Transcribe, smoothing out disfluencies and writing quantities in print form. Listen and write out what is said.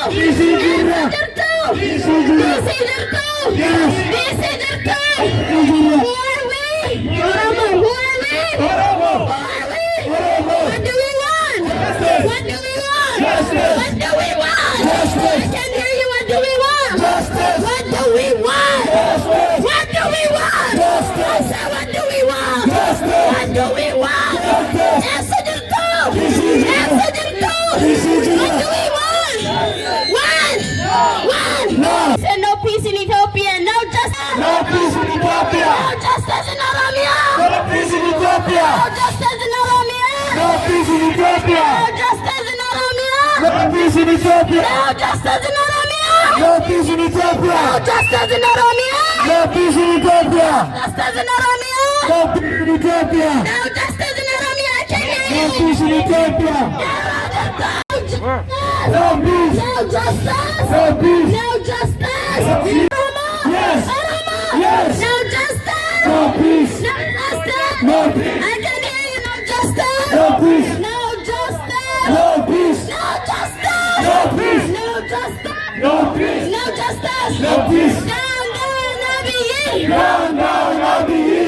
Peace No peace in Ethiopia. No justice. No peace in Ethiopia. No justice in Oromia. No peace in Ethiopia. No justice in Oromia. No peace in Ethiopia. No justice in Oromia. No peace in Ethiopia. No justice in Oromia. No peace in Ethiopia. No justice in Oromia. No peace in Ethiopia. Justice in Oromia. No peace in Ethiopia. No justice in Oromia. I can't hear No you. peace in Ethiopia. No No peace. No justice. No peace. No justice. Oromo. Yes. Oromo. Yes. No justice. No peace. No justice. No peace. I can hear you. No justice. No peace. No justice. No peace. No justice. No peace. No justice. No peace. No justice. No peace. Down, down, Abiy. Down, down, Abiy.